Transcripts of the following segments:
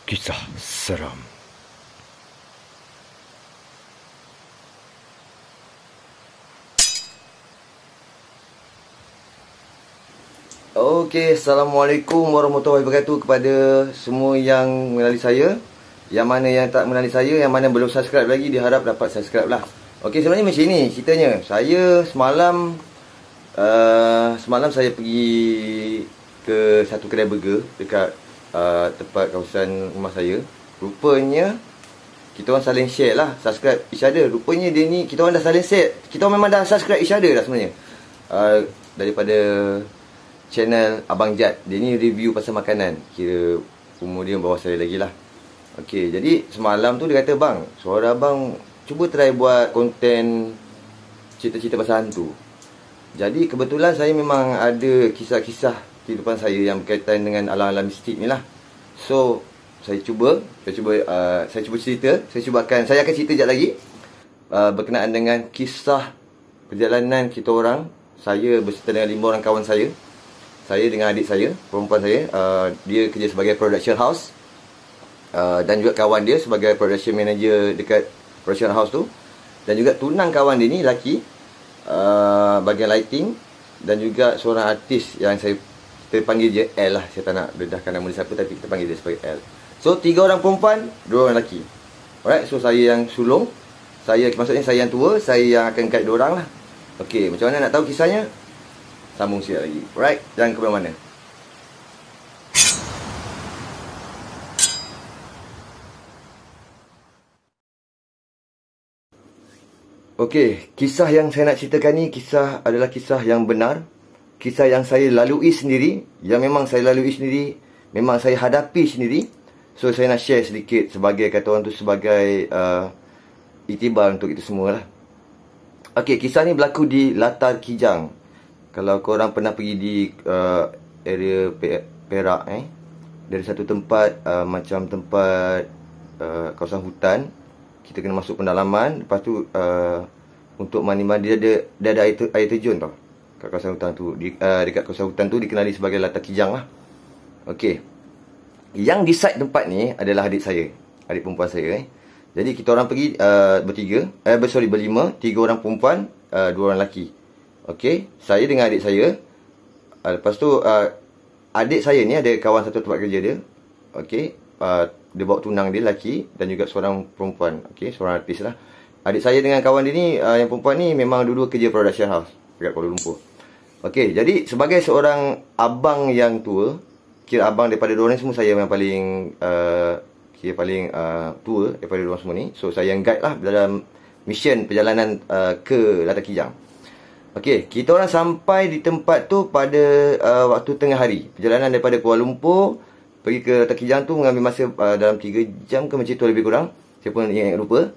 Kisah seram. Okey, Assalamualaikum warahmatullahi wabarakatuh kepada semua yang mengenali saya. Yang mana yang tak mengenali saya, yang mana belum subscribe lagi, diharap dapat subscribe lah. Okey, sebenarnya macam ni ceritanya. Saya semalam saya pergi ke satu kedai burger dekat tempat kawasan rumah saya. Rupanya kita orang saling share lah, subscribe each other. Rupanya dia ni, kita orang dah saling share. Kita orang memang dah subscribe each other dah sebenarnya. Daripada channel Abang Jad. Dia ni review pasal makanan. Kira umur dia bawah saya lagi lah. Okey, jadi semalam tu dia kata, "Bang, suara abang cuba try buat konten cerita-cerita pasal hantu." Jadi kebetulan saya memang ada kisah-kisah kehidupan saya yang berkaitan dengan alam-alam mistik ni lah. So, saya cuba cerita. Saya akan cerita sekejap lagi berkenaan dengan kisah perjalanan kita orang. Saya berserta dengan 5 orang kawan saya. Saya dengan adik saya, perempuan saya, dia kerja sebagai production house, dan juga kawan dia sebagai production manager dekat production house tu. Dan juga tunang kawan dia ni lelaki, bahagian lighting. Dan juga seorang artis yang kita panggil je L lah. Saya tak nak dedahkan nama dia siapa, tapi kita panggil dia sebagai L. So 3 orang perempuan, 2 orang lelaki. Alright, so saya yang sulung. Maksudnya saya yang tua, saya yang akan guide 2 orang lah. Okey, macam mana nak tahu kisahnya? Sambung sekejap lagi. Alright, jangan ke mana-mana. Okey, kisah yang saya nak ceritakan ni adalah kisah yang benar. Kisah yang saya lalui sendiri, yang memang saya lalui sendiri, memang saya hadapi sendiri. So saya nak share sedikit sebagai, kata orang tu, sebagai iktibar untuk itu semua lah. Okey, kisah ni berlaku di Latar Kijang. Kalau korang pernah pergi di area Perak, dari satu tempat, macam tempat kawasan hutan, kita kena masuk pendalaman. Lepas tu untuk mandi-mandi dia ada air terjun tau. Kat kawasan hutan tu, dekat kawasan hutan tu dikenali sebagai Latar Kijang lah. Okey, yang decide tempat ni adalah adik saya, adik perempuan saya. Jadi kita orang pergi berlima, 3 orang perempuan, 2 orang lelaki. Okey, saya dengan adik saya. Lepas tu adik saya ni ada kawan satu tempat kerja dia. Okey, dia bawa tunang dia lelaki dan juga seorang perempuan. Okey, seorang artis lah. Adik saya dengan kawan dia ni, yang perempuan ni, memang dua-dua kerja production house dekat Kuala Lumpur. Okey, jadi sebagai seorang abang yang tua, kira abang daripada diorang semua, saya yang paling tua daripada diorang semua ni. So saya yang guide lah dalam mission perjalanan ke Latar Kijang. Okey, kita orang sampai di tempat tu pada waktu tengah hari. Perjalanan daripada Kuala Lumpur pergi ke Latar Kijang tu mengambil masa dalam 3 jam ke macam tu, lebih kurang. Saya pun ingat lupa.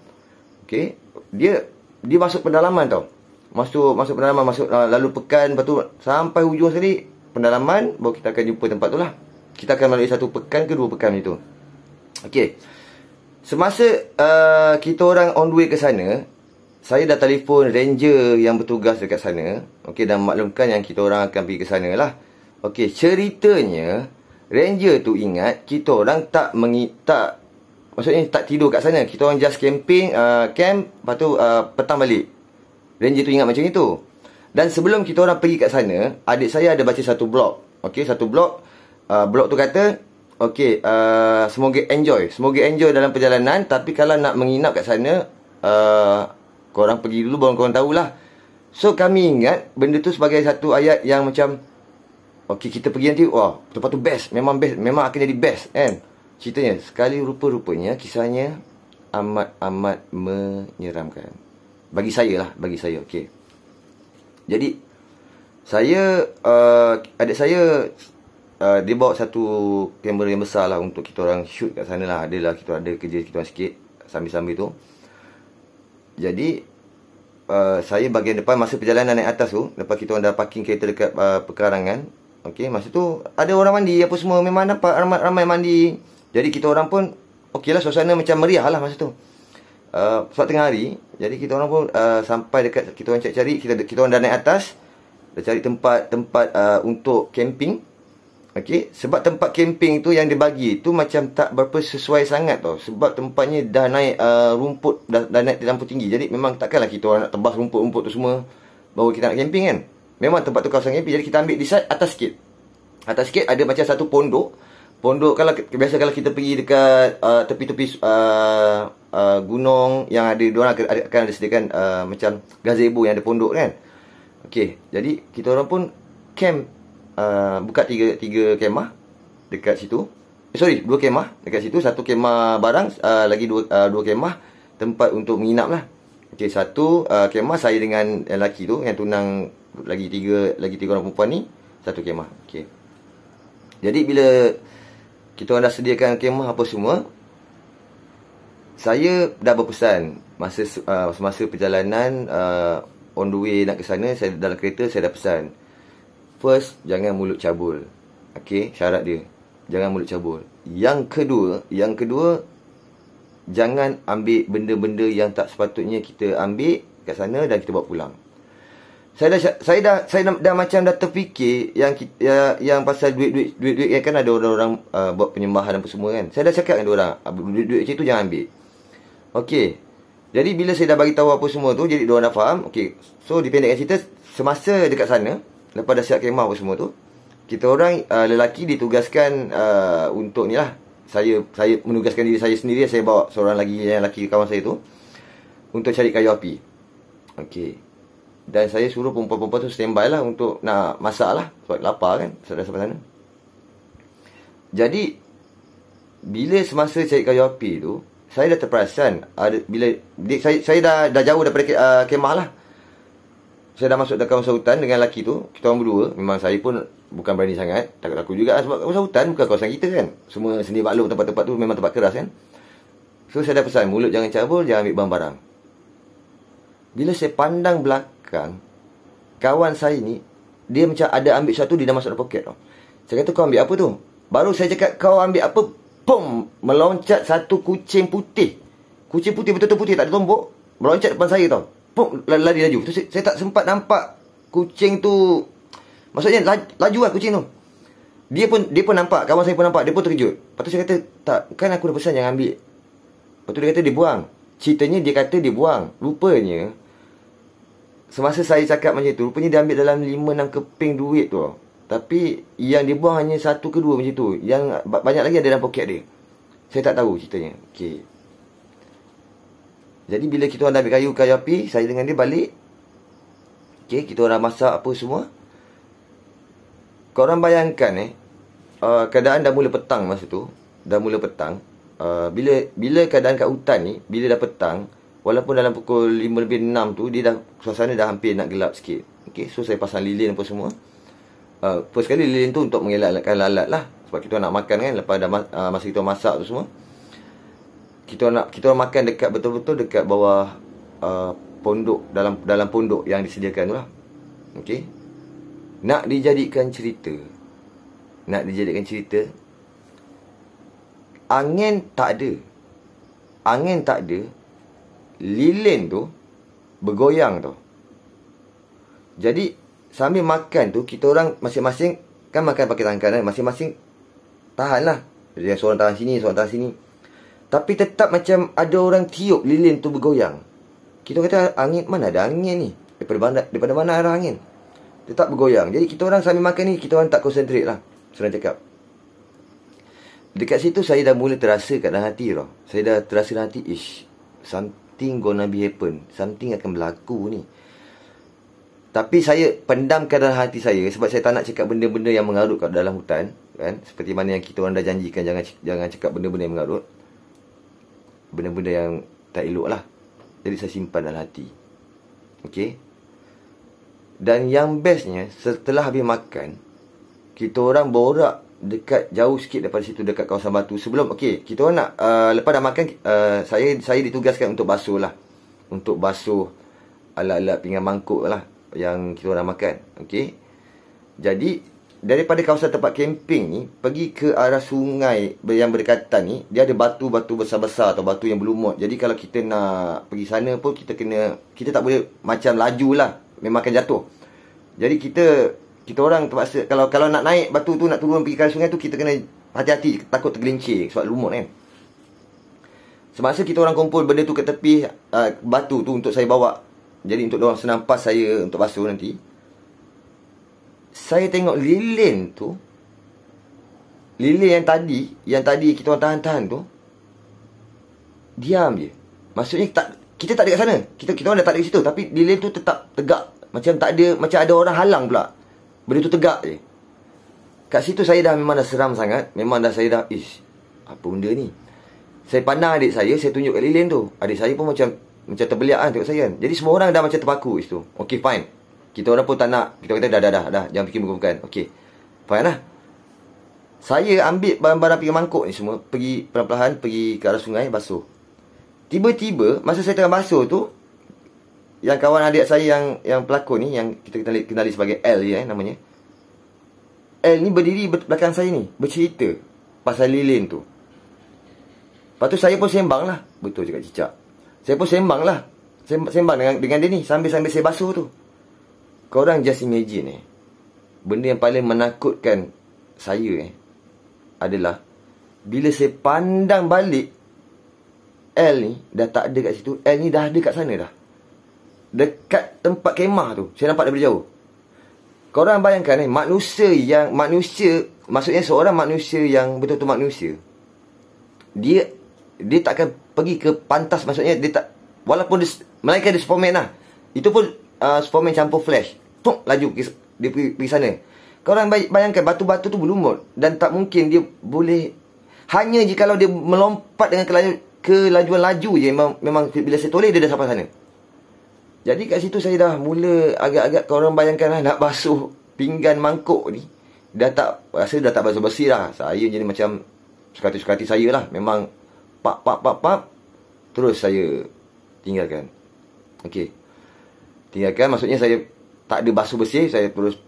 Okey, dia masuk pendalaman tau. Masuk pendalaman, lalu pekan, lepas tu sampai hujung sekali pendalaman, baru kita akan jumpa tempat tu lah. Kita akan melalui 1 pekan ke 2 pekan macam tu. Okey, semasa kita orang on the way ke sana, saya dah telefon ranger yang bertugas dekat sana. Okey, dan maklumkan yang kita orang akan pergi ke sana lah. Okey, ceritanya ranger tu ingat kita orang maksudnya tak tidur kat sana. Kita orang just camping, camp, lepas tu petang balik. Ranger tu ingat macam itu. Dan sebelum kita orang pergi kat sana, adik saya ada baca satu blog. Okey, satu blog. Blog tu kata, okey, semoga enjoy dalam perjalanan. Tapi kalau nak menginap kat sana, korang pergi dulu baru korang tahulah. So kami ingat benda tu sebagai satu ayat yang macam, okey, kita pergi nanti, wah, tempat tu best, memang akan jadi best kan. Ceritanya sekali rupanya kisahnya amat menyeramkan. Bagi saya. Okey, jadi saya, adik saya, dia bawa satu kamera yang besar lah untuk kita orang shoot kat sana lah. Adalah kita ada kerja kita orang sikit sambil-sambil tu. Jadi saya bahagian depan. Masa perjalanan naik atas tu, lepas kita orang dah parking kereta dekat pekarangan. Okey, masa tu ada orang mandi apa semua. Memang nampak ramai mandi. Jadi kita orang pun, okey lah, suasana macam meriah lah masa tu. Sebab tengah hari. Jadi kita orang pun sampai dekat, kita orang cari. Kita orang dah naik atas, dah cari tempat untuk camping. Okey, sebab tempat camping tu yang dia bagi tu macam tak berapa sesuai sangat tau. Sebab tempatnya dah naik rumput, dah naik terlampau tinggi. Jadi memang takkanlah kita orang nak tebas rumput-rumput tu semua baru kita nak camping kan. Memang tempat tu kawasan camping. Jadi kita ambil di side atas sikit. Atas sikit ada macam satu pondok. Pondok kalau biasa kalau kita pergi dekat tepi-tepi gunung yang ada, diorang akan ada sediakan macam gazebo yang ada pondok kan. Okey, jadi kita orang pun camp, buka tiga kemah dekat situ. Dua kemah dekat situ. Satu kemah barang, lagi dua kemah tempat untuk menginap lah. Okey, satu kemah saya dengan yang lelaki tu, yang tunang, lagi tiga orang perempuan ni, satu kemah. Okey. Jadi bila kita orang dah sediakan kemah apa semua, saya dah berpesan semasa perjalanan on the way nak ke sana, saya dalam kereta saya dah pesan. First, jangan mulut cabul. Okey, syarat dia. Jangan mulut cabul. Yang kedua, jangan ambil benda-benda yang tak sepatutnya kita ambil kat sana dan kita bawa pulang. Saya dah macam dah terfikir yang pasal duit yang kan ada orang buat penyembahan apa semua kan. Saya dah cakap dengan diorang, duit macam tu jangan ambil. Okey. Jadi bila saya dah bagi tahu apa semua tu, jadi diorang dah faham. Okey. So dipendekkan cerita, semasa dekat sana, lepas dah siap kemah apa semua tu, kita orang lelaki ditugaskan untuk ni lah. Saya menugaskan diri saya sendiri, saya bawa seorang lagi yang lelaki kawan saya tu untuk cari kayu api. Okey. Dan saya suruh perempuan-perempuan tu standby lah untuk nak masak lah. Sebab lapar kan, saya dah sampai sana. Jadi bila semasa cari kayu api tu, saya dah terperasan saya dah jauh daripada kemah lah. Saya dah masuk dalam kawasan hutan dengan lelaki tu. Kita orang berdua. Memang saya pun bukan berani sangat. Takut-takut juga lah, sebab kawasan hutan bukan kawasan kita kan. Semua sendiri maklum, tempat-tempat tu memang tempat keras kan. So saya dah pesan, mulut jangan cabul, jangan ambil barang-barang. Bila saya pandang belakang, kawan saya ni, dia macam ada ambil sesuatu, dia dah masuk dalam poket tau. Saya kata, kau ambil apa tu? Baru saya cakap, kau ambil apa? Pum! Meloncat satu kucing putih. Kucing putih, betul-betul putih, tak ada tombok. Meloncat depan saya tau. Pum! Lari laju. Tu saya tak sempat nampak kucing tu. Maksudnya, laju lah kucing tu. Dia pun nampak, kawan saya pun nampak. Dia pun terkejut. Lepas tu saya kata, tak, kan aku dah pesan jangan ambil. Lepas tu dia kata dia buang. Ceritanya dia kata dia buang. Rupanya, semasa saya cakap macam tu, rupanya dia ambil dalam 5-6 keping duit tu. Tapi yang dia buang hanya 1 ke 2 macam tu. Yang banyak lagi ada dalam poket dia. Saya tak tahu ceritanya. Okey. Jadi bila kita orang dah ambil kayu api, saya dengan dia balik. Okey, kita orang masak apa semua. Korang bayangkan keadaan dah mula petang masa tu. Dah mula petang. Bila keadaan kat hutan ni, bila dah petang, walaupun dalam pukul 5 lebih 6 tu, dia dah, suasana dah hampir nak gelap sikit. Okay, so saya pasang lilin apa semua. First kali lilin tu untuk mengelakkan lalat lah. Sebab kita nak makan kan, lepas dah masa kita masak tu semua. Kita orang makan dekat, betul-betul dekat bawah pondok, dalam pondok yang disediakan tu lah. Okay. Nak dijadikan cerita. Angin tak ada. Lilin tu bergoyang tu. Jadi sambil makan tu, kita orang masing-masing kan makan pakai tangan kanan, masing-masing tahan lah. Jadi seorang tahan sini. Tapi tetap macam ada orang tiup lilin tu bergoyang. Kita kata, angin, mana ada angin ni? Daripada mana arah angin? Tetap bergoyang. Jadi kita orang sambil makan ni, kita orang tak concentrate lah, senang cakap. Dekat situ saya dah mula terasa kat dalam hati tau. Saya dah terasa dalam hati, something gonna be happen. Something akan berlaku ni. Tapi saya pendamkan dalam hati saya, sebab saya tak nak cakap benda-benda yang mengarut kat dalam hutan kan. Seperti mana yang kita orang dah janjikan, jangan cakap benda-benda yang mengarut, benda-benda yang tak elok lah. Jadi saya simpan dalam hati. Okay. Dan yang bestnya, setelah habis makan, kita orang borak dekat jauh sikit daripada situ, dekat kawasan batu. Sebelum, okay, kita orang nak lepas dah makan, saya ditugaskan untuk basuh lah. Untuk basuh alat-alat pinggan mangkuk lah yang kita orang makan. Okay. Jadi daripada kawasan tempat camping ni pergi ke arah sungai yang berdekatan ni, dia ada batu-batu besar-besar atau batu yang berlumut. Jadi kalau kita nak pergi sana pun kita tak boleh macam laju lah, memang akan jatuh. Jadi kita kita orang terpaksa, kalau nak naik batu tu, nak turun pergi ke sungai tu, kita kena hati-hati, takut tergelincir sebab lumut kan. Semasa kita orang kumpul benda tu ke tepi, batu tu untuk saya bawa, jadi untuk diorang senang pas saya untuk basuh nanti, saya tengok lilin tu, lilin yang tadi kita orang tahan-tahan tu, diam je. Maksudnya kita tak ada kat sana. Kita orang dah tak ada kat situ, tapi lilin tu tetap tegak. Macam ada orang halang pula. Benda tu tegak je. Kat situ saya memang dah seram sangat. Memang dah saya dah, apa benda ni? Saya pandang adik saya tunjuk kat lilin tu. Adik saya pun macam terbeliak kan tengok saya kan. Jadi semua orang dah macam terpaku kat situ. Okay, fine. Kita orang pun tak nak. Kita kata dah. Jangan fikir bukan. Okay, fine lah. Saya ambil barang-barang pergi mangkuk ni semua. Pergi perlahan-lahan pergi ke arah sungai basuh. Tiba-tiba masa saya tengah basuh tu, yang kawan adik saya yang pelakon ni, yang kita kenali sebagai L je namanya. L ni berdiri belakang saya ni, bercerita pasal lilin tu. Lepas tu saya pun sembang lah. Betul cakap Cicak. Saya pun sembang lah. Sembang dengan dia ni sambil saya basuh tu. Korang just imagine benda yang paling menakutkan saya adalah bila saya pandang balik, L ni dah tak ada kat situ. L ni dah ada kat sana dah. Dekat tempat kemah tu. Saya nampak daripada jauh. Korang bayangkan manusia, maksudnya seorang manusia yang betul-betul manusia, dia tak akan pergi ke pantas. Maksudnya dia tak, walaupun melainkan dia Superman lah. Itu pun Superman campur Flash, laju dia pergi sana. Korang bayangkan batu-batu tu berlumut, dan tak mungkin dia boleh, hanya jikalau dia melompat dengan kelajuan laju je, memang bila saya toleh dia dah sampai sana. Jadi kat situ saya dah mula agak-agak, korang bayangkan lah, nak basuh pinggan mangkuk ni, rasa dah tak basuh-bersih lah. Saya jadi macam suka-hati saya lah. Memang pap, terus saya tinggalkan. Okey, tinggalkan maksudnya saya tak ada basuh bersih. Saya terus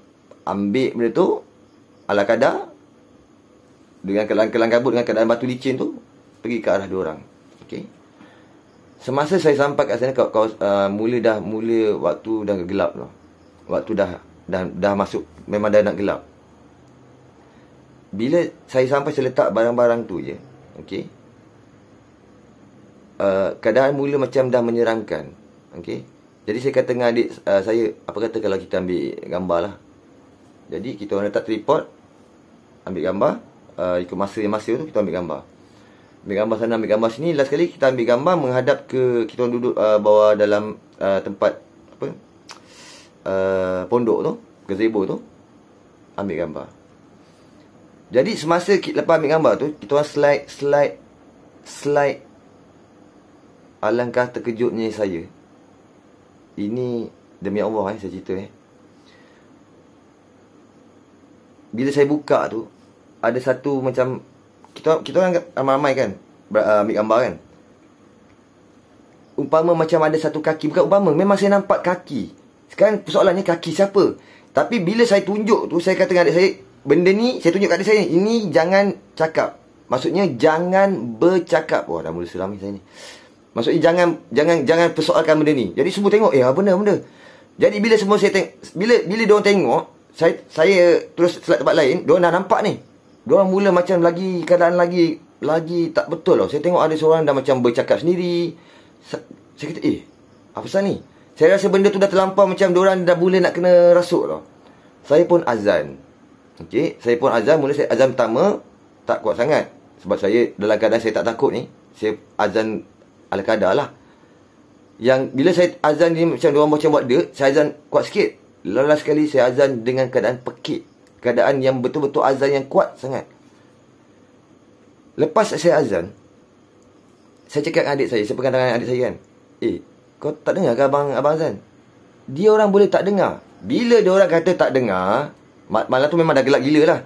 ambil benda tu ala kadar, dengan kelang kabut, dengan keadaan batu licin tu, pergi ke arah diorang. Okey, semasa saya sampai kat sana, mula waktu dah gelap tu. Waktu dah masuk, memang dah nak gelap. Bila saya sampai, saya letak barang-barang tu je. Okey, keadaan mula macam dah menyeramkan. Okey, jadi saya kata dengan adik saya, apa kata kalau kita ambil gambar lah. Jadi kita orang letak tripod, ambil gambar, ikut masa tu kita ambil gambar. Ambil gambar sana, ambil gambar sini. Last kali kita ambil gambar menghadap ke, kita orang duduk bawah dalam tempat pondok tu, gazebo tu, ambil gambar. Jadi semasa lepas ambil gambar tu, kita orang slide. Alangkah terkejutnya saya. Ini demi Allah saya cerita bila saya buka tu, ada satu macam, kita orang ramai-ramai kan ambil gambar kan. Umpama macam ada satu kaki, bukan umpama, memang saya nampak kaki. Sekarang persoalannya kaki siapa? Tapi bila saya tunjuk tu, saya kata dengan adik saya, benda ni saya tunjuk kat adik saya, ini jangan cakap. Maksudnya jangan bercakap. Wah, dah mula seram ni saya ni. Maksudnya jangan persoalkan benda ni. Jadi semua tengok, apa benda. Jadi bila semua saya tengok, bila diorang tengok, saya terus select tempat lain, diorang dah nampak ni. Diorang mula macam lagi keadaan lagi tak betul tau. Saya tengok ada seorang dah macam bercakap sendiri. Saya kata, apa pasal ni? Saya rasa benda tu dah terlampau, macam diorang dah mula nak kena rasuk tau. Saya pun azan. Okey, saya pun azan. Mula saya azan pertama tak kuat sangat, sebab saya dalam keadaan saya tak takut ni. Saya azan ala kadar lah. Yang bila saya azan ni macam diorang macam buat dia, saya azan kuat sikit. Lalu sekali saya azan dengan keadaan pekik, keadaan yang betul-betul azan yang kuat sangat. Lepas saya azan, saya cakap dengan adik saya pegang tangan adik saya kan, kau tak dengar ke abang azan? Dia orang boleh tak dengar. Bila dia orang kata tak dengar, malam tu memang dah gelap gila lah.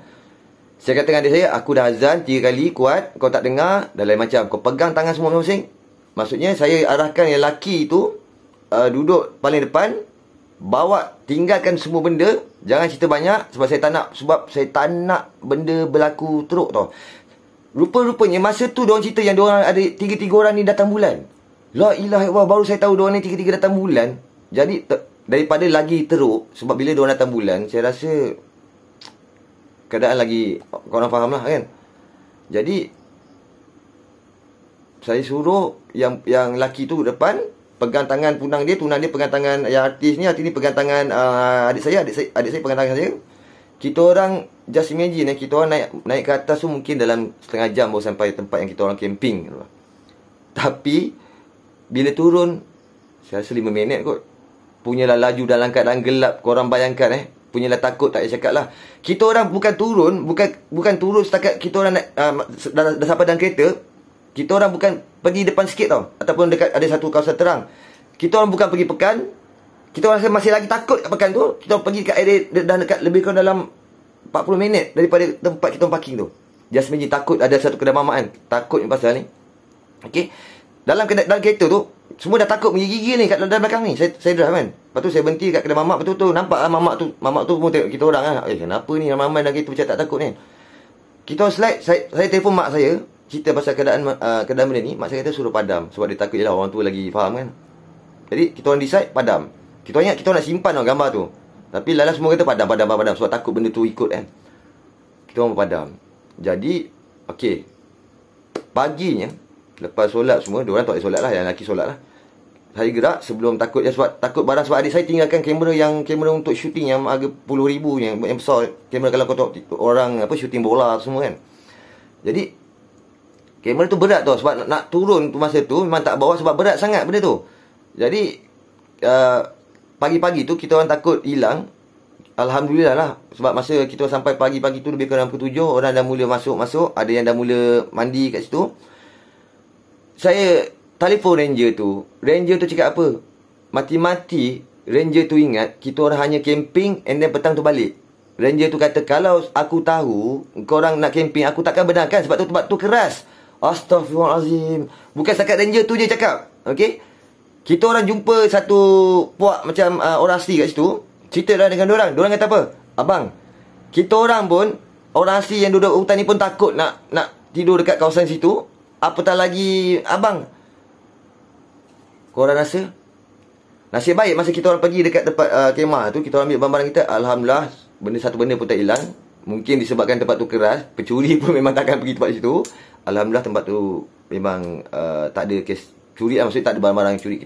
Saya kata dengan adik saya, aku dah azan 3 kali kuat, kau tak dengar. Dah lain macam, kau pegang tangan semua masing-masing. Maksudnya saya arahkan yang lelaki tu duduk paling depan, tinggalkan semua benda, jangan cerita banyak, sebab saya tak nak benda berlaku teruk tau. Rupa-rupanya masa tu diorang cerita yang diorang ada 3 orang ni datang bulan. La ilaha illallah, baru saya tahu diorang ni 3 datang bulan. Jadi daripada lagi teruk, sebab bila diorang datang bulan, saya rasa keadaan lagi, korang faham lah kan. Jadi saya suruh yang lelaki tu depan pegang tangan tunang dia pegang tangan yang artis ni pegang tangan adik saya pegang tangan saya. Kita orang just imagine kita orang naik ke atas tu mungkin dalam setengah jam baru sampai tempat yang kita orang camping. Tapi bila turun, saya rasa 5 minit kot. Punyalah laju dalam keadaan gelap. Korang bayangkan punyalah takut, tak payah cakap lah. Kita orang bukan turun setakat kita orang dah sampai dalam kereta. Kita orang bukan pergi depan sikit tau, ataupun dekat ada satu kawasan terang. Kita orang bukan pergi pekan. Kita orang masih lagi takut kat pekan tu. Kita orang pergi dekat area dah dekat lebih kurang dalam 40 minit daripada tempat kita parking tu. Just imagine, takut ada satu kedai mamak kan. Takut ni pasal ni. Okay. Dalam kereta tu, semua dah takut menggigil ni kat dalam belakang ni. Saya drive kan. Lepas tu saya berhenti kat kedai mamak. Betul-betul nampak lah mamak tu pun tengok kita orang kan. Kenapa ni ramai dah gitu macam tak takut ni. Kita orang slide, saya telefon mak saya. Cerita pasal keadaan benda ni. Mak saya kata suruh padam. Sebab dia takut je lah orang tu lagi faham kan. Jadi kita orang decide padam. Kita ingat kita nak simpan gambar tu. Tapi lala semua kata padam. Sebab takut benda tu ikut kan. Kita orang padam. Jadi, okey. Paginya, lepas solat semua, diorang tak boleh solat lah. Yang lelaki solat lah. Saya gerak sebelum takut. Sebab takut barang. Sebab adik saya tinggalkan kamera untuk shooting yang harga puluh ribu yang besar. Kamera kalau kau tengok orang shooting bola semua kan. Jadi, kamera tu berat tau. Sebab nak turun tu masa tu memang tak bawa sebab berat sangat benda tu. Jadi, pagi-pagi tu kita orang takut hilang. Alhamdulillah lah. Sebab masa kita sampai pagi-pagi tu lebih kurang pukul 7, orang dah mula masuk. Ada yang dah mula mandi kat situ. Saya telefon ranger tu. Ranger tu cakap apa? Mati-mati ranger tu ingat kita orang hanya camping and then petang tu balik. Ranger tu kata, kalau aku tahu korang nak camping, aku takkan benarkan sebab tu tempat tu keras. Astaghfirullahalazim. Bukan setakat ranger tu je cakap. Okay. Kita orang jumpa satu puak macam orang asli kat situ. Cerita dah dengan diorang. Diorang kata apa? Abang, kita orang pun, orang asli yang duduk hutan ni pun takut nak tidur dekat kawasan situ. Apatah lagi abang. Korang rasa? Nasib baik masa kita orang pergi dekat tempat kemah tu, kita orang ambil barang-barang kita. Alhamdulillah, satu benda pun tak hilang. Mungkin disebabkan tempat tu keras. Pencuri pun memang takkan pergi tempat situ. Alhamdulillah tempat tu memang tak ada kes curi lah, maksudnya tak ada barang-barang yang curi.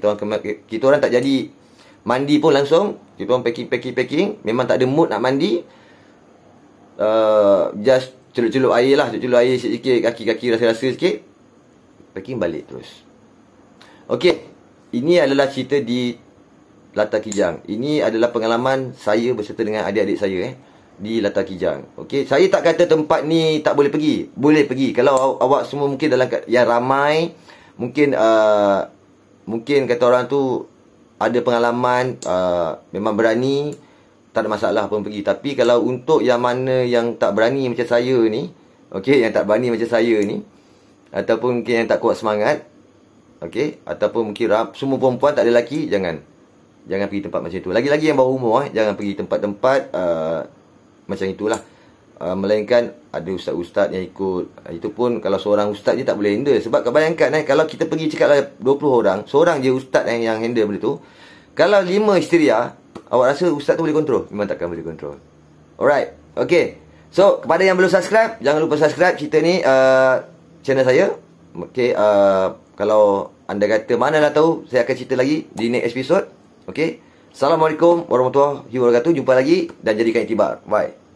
Kita orang tak jadi mandi pun langsung. Kita orang packing. Memang tak ada mood nak mandi. Just celup-celup air lah. Celup-celup air sikit, kaki-kaki rasa-rasa sikit. Packing balik terus. Okey. Ini adalah cerita di Latar Kijang. Ini adalah pengalaman saya berserta dengan adik-adik saya di Latar Kijang. Okey. Saya tak kata tempat ni tak boleh pergi. Boleh pergi. Kalau awak semua mungkin dalam yang ramai, mungkin kata orang tu ada pengalaman, memang berani, tak ada masalah pun pergi. Tapi kalau untuk yang mana yang tak berani macam saya ni, okey, yang tak berani macam saya ni, ataupun mungkin yang tak kuat semangat, okey, ataupun mungkin semua perempuan tak ada lelaki, jangan pergi tempat macam tu. Lagi-lagi yang bawah umur jangan pergi tempat-tempat macam itulah. Melainkan ada ustaz-ustaz yang ikut. Itu pun kalau seorang ustaz je tak boleh handle. Sebab kau bayangkan kalau kita pergi cakaplah 20 orang, seorang je ustaz yang handle benda tu. Kalau 5 histeria, awak rasa ustaz tu boleh kontrol? Memang takkan boleh kontrol. Alright. Okay. So, kepada yang belum subscribe, jangan lupa subscribe cerita ni channel saya. Okay. Kalau anda kata mana lah tahu, saya akan cerita lagi di next episode. Okay. Assalamualaikum warahmatullahi wabarakatuh. Jumpa lagi dan jadikan iktibar. Bye.